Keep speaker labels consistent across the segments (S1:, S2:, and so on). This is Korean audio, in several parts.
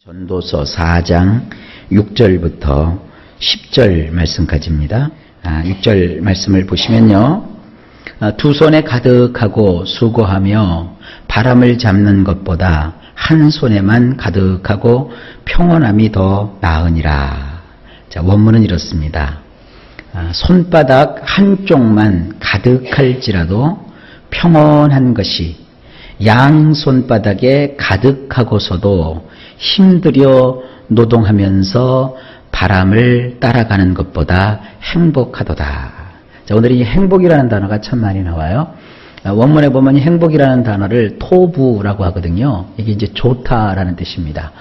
S1: 전도서 4장 6절부터 10절 말씀까지입니다. 6절 말씀을 보시면요. 두 손에 가득하고 수고하며 바람을 잡는 것보다 한 손에만 가득하고 평온함이 더 나으니라. 자, 원문은 이렇습니다. 손바닥 한쪽만 가득할지라도 평온한 것이 양 손바닥에 가득하고서도 힘들여 노동하면서 바람을 따라가는 것보다 행복하도다. 자, 오늘 이 행복이라는 단어가 참 많이 나와요. 원문에 보면 이 행복이라는 단어를 토부라고 하거든요. 이게 이제 좋다라는 뜻입니다.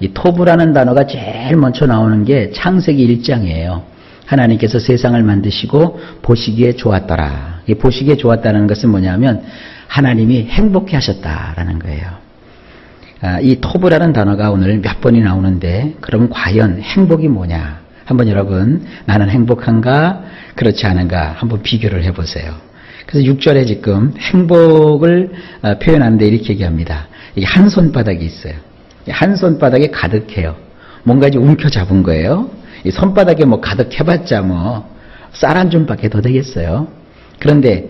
S1: 이 토부라는 단어가 제일 먼저 나오는 게 창세기 1장이에요. 하나님께서 세상을 만드시고 보시기에 좋았더라. 이 보시기에 좋았다는 것은 뭐냐면 하나님이 행복해 하셨다라는 거예요. 이 토부라는 단어가 오늘 몇 번이 나오는데 그럼 과연 행복이 뭐냐? 한번 여러분 나는 행복한가 그렇지 않은가 한번 비교를 해보세요. 그래서 6절에 지금 행복을 표현하는데 이렇게 얘기합니다. 이게 한 손바닥이 있어요. 한 손바닥에 가득해요. 뭔가 이제 움켜잡은 거예요. 이 손바닥에 뭐 가득해봤자 뭐 쌀 한 줌밖에 더 되겠어요. 그런데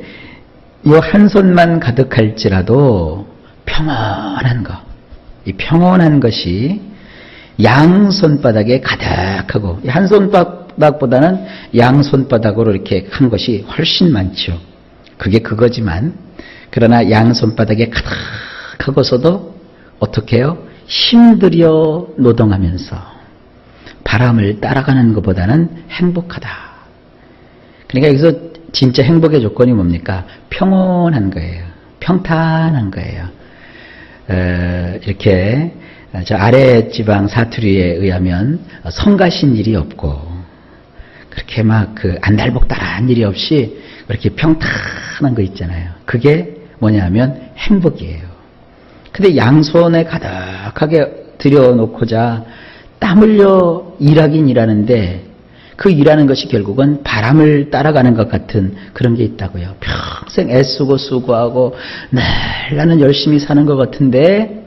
S1: 이 한 손만 가득할지라도 평온한 거, 이 평온한 것이 양 손바닥에 가득하고 한 손바닥보다는 양 손바닥으로 이렇게 한 것이 훨씬 많죠. 그게 그거지만 그러나 양 손바닥에 가득하고서도 어떻게 해요? 힘들여 노동하면서 바람을 따라가는 것보다는 행복하다. 그러니까 여기서 진짜 행복의 조건이 뭡니까? 평온한 거예요. 평탄한 거예요. 이렇게 저 아래 지방 사투리에 의하면 성가신 일이 없고 그렇게 막 그 안달복달한 일이 없이 그렇게 평탄한 거 있잖아요. 그게 뭐냐면 행복이에요. 근데 양손에 가득하게 들여놓고자 땀 흘려 일하긴 일하는데 그 일하는 것이 결국은 바람을 따라가는 것 같은 그런 게 있다고요. 평생 애쓰고 수고하고 늘 나는 열심히 사는 것 같은데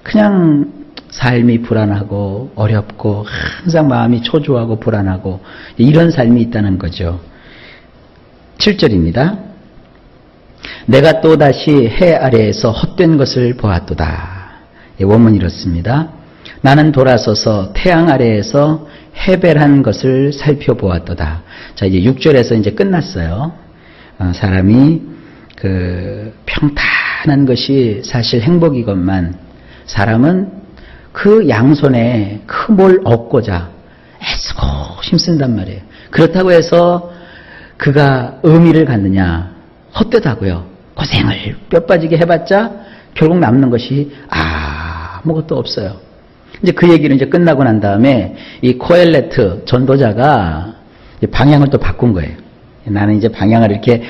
S1: 그냥 삶이 불안하고 어렵고 항상 마음이 초조하고 불안하고 이런 삶이 있다는 거죠. 7절입니다. 내가 또다시 해 아래에서 헛된 것을 보았도다. 원문이 이렇습니다. 나는 돌아서서 태양 아래에서 해벨한 것을 살펴보았도다. 자, 이제 6절에서 이제 끝났어요. 사람이 그 평탄한 것이 사실 행복이건만 사람은 그 양손에 그 뭘 얻고자 애쓰고 힘쓴단 말이에요. 그렇다고 해서 그가 의미를 갖느냐? 헛되다고요. 고생을 뼈 빠지게 해봤자 결국 남는 것이 아무것도 없어요. 이제 그 얘기는 이제 끝나고 난 다음에 이 코엘레트 전도자가 방향을 또 바꾼 거예요. 나는 이제 방향을 이렇게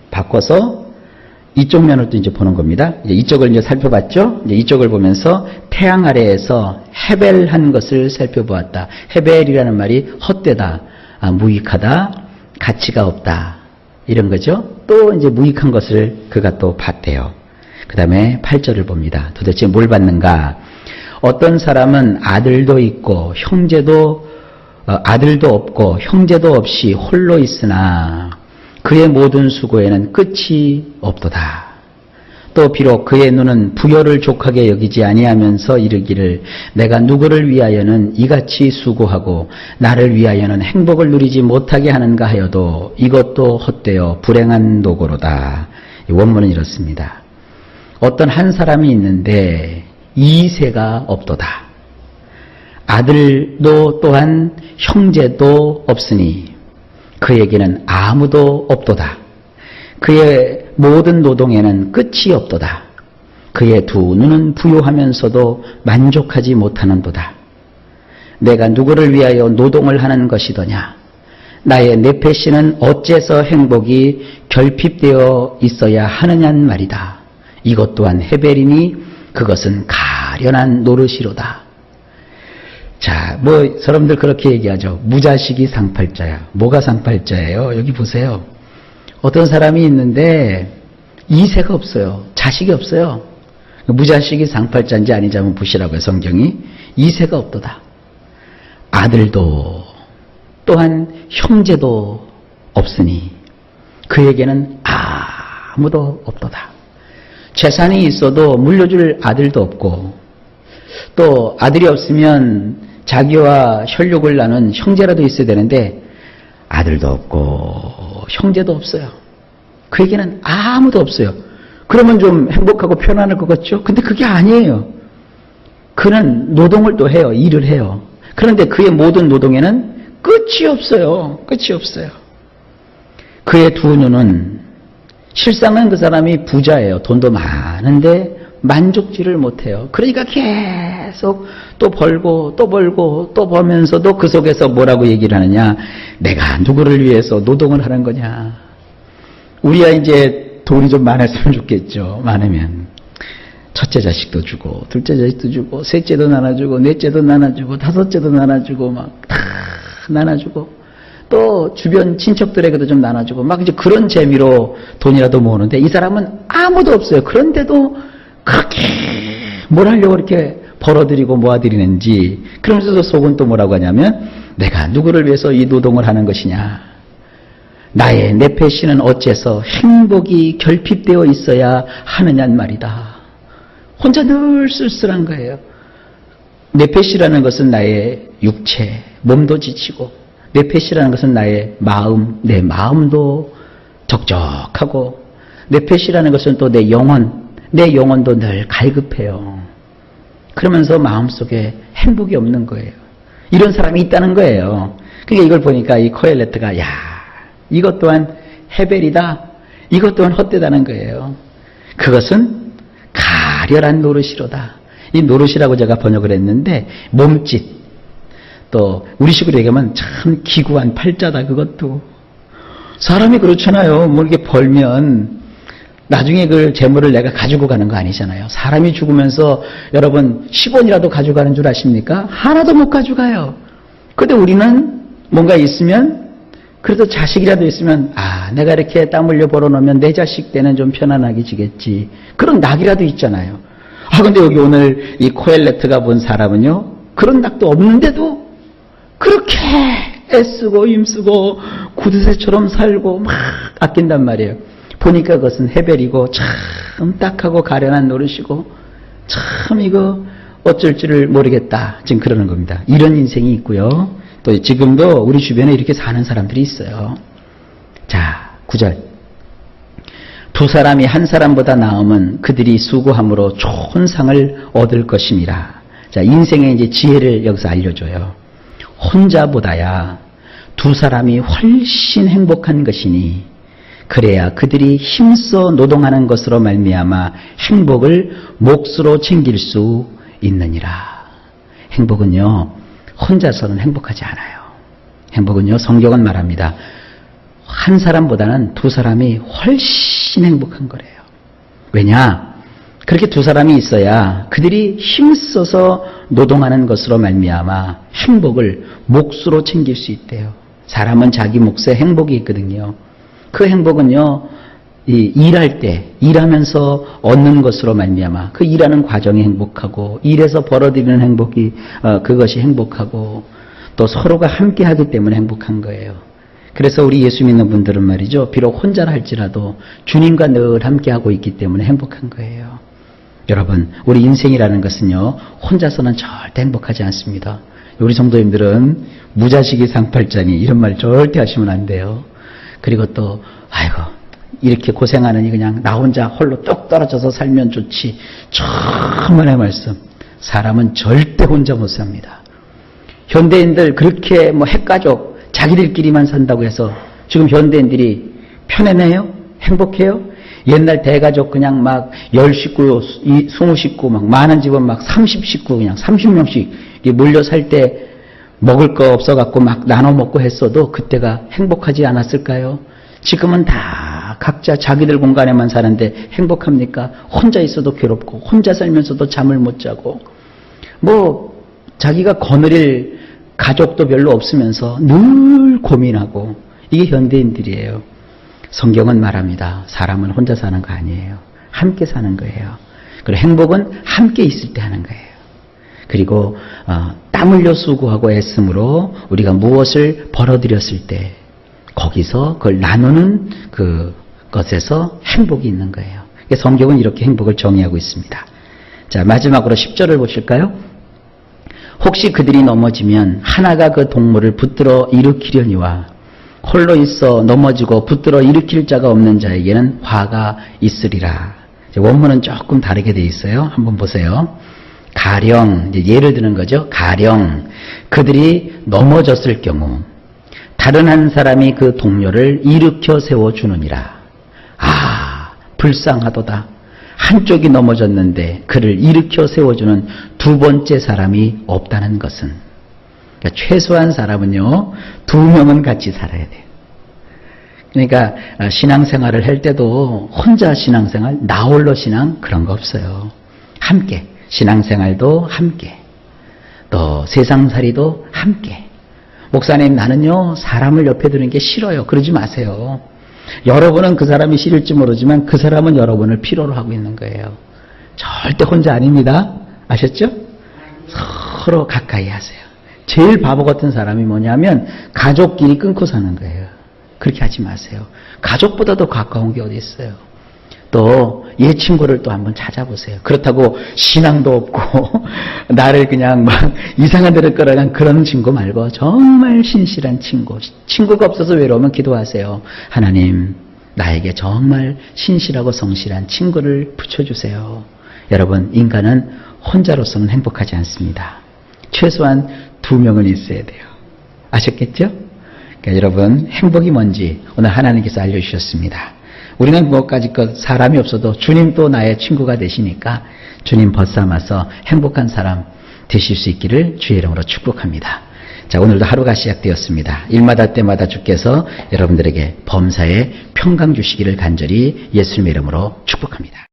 S1: 바꿔서 이쪽 면을 또 이제 보는 겁니다. 이쪽을 이제 살펴봤죠? 이제 이쪽을 보면서 태양 아래에서 해벨한 것을 살펴보았다. 해벨이라는 말이 헛되다, 무익하다, 가치가 없다. 이런 거죠. 또 이제 무익한 것을 그가 또 봤대요. 그 다음에 8절을 봅니다. 도대체 뭘 봤는가? 어떤 사람은 아들도 있고 아들도 없고 형제도 없이 홀로 있으나 그의 모든 수고에는 끝이 없도다. 또 비록 그의 눈은 부요를 족하게 여기지 아니하면서 이르기를 내가 누구를 위하여는 이같이 수고하고 나를 위하여는 행복을 누리지 못하게 하는가 하여도 이것도 헛되어 불행한 노고로다. 원문은 이렇습니다. 어떤 한 사람이 있는데 이세가 없도다. 아들도 또한 형제도 없으니 그에게는 아무도 없도다. 그의 모든 노동에는 끝이 없도다. 그의 두 눈은 부요하면서도 만족하지 못하는도다. 내가 누구를 위하여 노동을 하는 것이더냐? 나의 내패시는 어째서 행복이 결핍되어 있어야 하느냐는 말이다. 이것 또한 해벨이니 그것은 가련한 노릇이로다. 자, 사람들 그렇게 얘기하죠. 무자식이 상팔자야. 뭐가 상팔자예요? 여기 보세요. 어떤 사람이 있는데 이세가 없어요. 자식이 없어요. 무자식이 상팔자인지 아닌지 한번 보시라고요. 성경이. 이세가 없도다. 아들도 또한 형제도 없으니 그에게는 아무도 없도다. 재산이 있어도 물려줄 아들도 없고 또 아들이 없으면 자기와 혈육을 나눈 형제라도 있어야 되는데 아들도 없고 형제도 없어요. 그에게는 아무도 없어요. 그러면 좀 행복하고 편안할 것 같죠? 근데 그게 아니에요. 그는 노동을 또 해요. 일을 해요. 그런데 그의 모든 노동에는 끝이 없어요. 끝이 없어요. 그의 두 눈은 실상은 그 사람이 부자예요. 돈도 많은데 만족지를 못해요. 그러니까 계속 또 벌고 또 벌고 또 벌면서도 그 속에서 뭐라고 얘기를 하느냐. 내가 누구를 위해서 노동을 하는 거냐. 우리야 이제 돈이 좀 많았으면 좋겠죠. 많으면. 첫째 자식도 주고 둘째 자식도 주고 셋째도 나눠주고 넷째도 나눠주고 다섯째도 나눠주고 막 다 나눠주고 또 주변 친척들에게도 좀 나눠주고 막 이제 그런 재미로 돈이라도 모으는데 이 사람은 아무도 없어요. 그런데도 그렇게 뭘 하려고 이렇게 벌어들이고 모아들이는지. 그러면서도 속은 또 뭐라고 하냐면 내가 누구를 위해서 이 노동을 하는 것이냐. 나의 내패시는 어째서 행복이 결핍되어 있어야 하느냐는 말이다. 혼자 늘 쓸쓸한 거예요. 내패시라는 것은 나의 육체, 몸도 지치고 내패시라는 것은 나의 마음, 내 마음도 적적하고 내패시라는 것은 또 내 영혼, 내 영혼도 늘 갈급해요. 그러면서 마음속에 행복이 없는 거예요. 이런 사람이 있다는 거예요. 그러니까 이걸 보니까 이 코엘레트가 야, 이것 또한 헤벨이다. 이것 또한 헛되다는 거예요. 그것은 가련한 노릇이로다. 이 노릇이라고 제가 번역을 했는데 몸짓. 또 우리식으로 얘기하면 참 기구한 팔자다. 그것도. 사람이 그렇잖아요. 뭐 이렇게 벌면 나중에 그 재물을 내가 가지고 가는 거 아니잖아요. 사람이 죽으면서 여러분 10원이라도 가져가는 줄 아십니까? 하나도 못 가져가요. 그런데 우리는 뭔가 있으면 그래도 자식이라도 있으면 내가 이렇게 땀 흘려 벌어놓으면 내 자식 때는 좀 편안하게 지겠지. 그런 낙이라도 있잖아요. 근데 여기 오늘 이 코엘레트가 본 사람은요. 그런 낙도 없는데도 그렇게 애쓰고 힘쓰고 구두쇠처럼 살고 막 아낀단 말이에요. 보니까 그것은 헤벨이고 참 딱하고 가련한 노릇이고 참 이거 어쩔 줄을 모르겠다. 지금 그러는 겁니다. 이런 인생이 있고요. 또 지금도 우리 주변에 이렇게 사는 사람들이 있어요. 자, 9절. 두 사람이 한 사람보다 나으면 그들이 수고함으로 좋은 상을 얻을 것임이라. 자, 인생의 이제 지혜를 여기서 알려줘요. 혼자보다야 두 사람이 훨씬 행복한 것이니 그래야 그들이 힘써 노동하는 것으로 말미암아 행복을 몫으로 챙길 수 있느니라. 행복은요, 혼자서는 행복하지 않아요. 행복은요, 성경은 말합니다. 한 사람보다는 두 사람이 훨씬 행복한 거래요. 왜냐? 그렇게 두 사람이 있어야 그들이 힘써서 노동하는 것으로 말미암아 행복을 몫으로 챙길 수 있대요. 사람은 자기 몫에 행복이 있거든요. 그 행복은요, 일할 때, 일하면서 얻는 것으로 말미암아 그 일하는 과정이 행복하고 일에서 벌어들이는 행복이 그것이 행복하고 또 서로가 함께 하기 때문에 행복한 거예요. 그래서 우리 예수 믿는 분들은 말이죠. 비록 혼자라 할지라도 주님과 늘 함께 하고 있기 때문에 행복한 거예요. 여러분, 우리 인생이라는 것은요. 혼자서는 절대 행복하지 않습니다. 우리 성도님들은 무자식이 상팔자니 이런 말 절대 하시면 안 돼요. 그리고 또 아이고 이렇게 고생하느니 그냥 나 혼자 홀로 뚝 떨어져서 살면 좋지. 천만의 말씀. 사람은 절대 혼자 못 삽니다. 현대인들 그렇게 뭐 핵가족 자기들끼리만 산다고 해서 지금 현대인들이 편해내요? 행복해요? 옛날 대가족 그냥 막 10식구, 20식구 막 많은 집은 막 30식구 그냥 30명씩 몰려 살 때 먹을 거 없어갖고 막 나눠 먹고 했어도 그때가 행복하지 않았을까요? 지금은 다 각자 자기들 공간에만 사는데 행복합니까? 혼자 있어도 괴롭고 혼자 살면서도 잠을 못 자고 뭐 자기가 거느릴 가족도 별로 없으면서 늘 고민하고 이게 현대인들이에요. 성경은 말합니다. 사람은 혼자 사는 거 아니에요. 함께 사는 거예요. 그리고 행복은 함께 있을 때 하는 거예요. 그리고 땀 흘려 수고하고 애씀으로 우리가 무엇을 벌어들였을 때 거기서 그걸 나누는 그것에서 행복이 있는 거예요. 성경은 이렇게 행복을 정의하고 있습니다. 자, 마지막으로 10절을 보실까요? 혹시 그들이 넘어지면 하나가 그 동물을 붙들어 일으키려니와 홀로 있어 넘어지고 붙들어 일으킬 자가 없는 자에게는 화가 있으리라. 원문은 조금 다르게 되어 있어요. 한번 보세요. 가령, 예를 드는 거죠. 가령 그들이 넘어졌을 경우 다른 한 사람이 그 동료를 일으켜 세워주느니라. 불쌍하도다. 한쪽이 넘어졌는데 그를 일으켜 세워주는 두 번째 사람이 없다는 것은, 그러니까 최소한 사람은요 2명은 같이 살아야 돼요. 그러니까 신앙생활을 할 때도 혼자 신앙생활, 나 홀로 신앙 그런 거 없어요. 함께 신앙생활도 함께, 또 세상살이도 함께. 목사님, 나는요 사람을 옆에 두는 게 싫어요. 그러지 마세요. 여러분은 그 사람이 싫을지 모르지만 그 사람은 여러분을 필요로 하고 있는 거예요. 절대 혼자 아닙니다. 아셨죠? 서로 가까이 하세요. 제일 바보 같은 사람이 뭐냐면 가족끼리 끊고 사는 거예요. 그렇게 하지 마세요. 가족보다 더 가까운 게 어디 있어요. 또 얘 친구를 또 한번 찾아보세요. 그렇다고 신앙도 없고 나를 그냥 막 이상한 데를 끌어간 그런 친구 말고 정말 신실한 친구. 친구가 없어서 외로우면 기도하세요. 하나님, 나에게 정말 신실하고 성실한 친구를 붙여주세요. 여러분, 인간은 혼자로서는 행복하지 않습니다. 최소한 2명은 있어야 돼요. 아셨겠죠? 그러니까 여러분, 행복이 뭔지 오늘 하나님께서 알려주셨습니다. 우리는 무엇까지껏 사람이 없어도 주님 또 나의 친구가 되시니까 주님 벗삼아서 행복한 사람 되실 수 있기를 주의 이름으로 축복합니다. 자, 오늘도 하루가 시작되었습니다. 일마다 때마다 주께서 여러분들에게 범사에 평강 주시기를 간절히 예수님의 이름으로 축복합니다.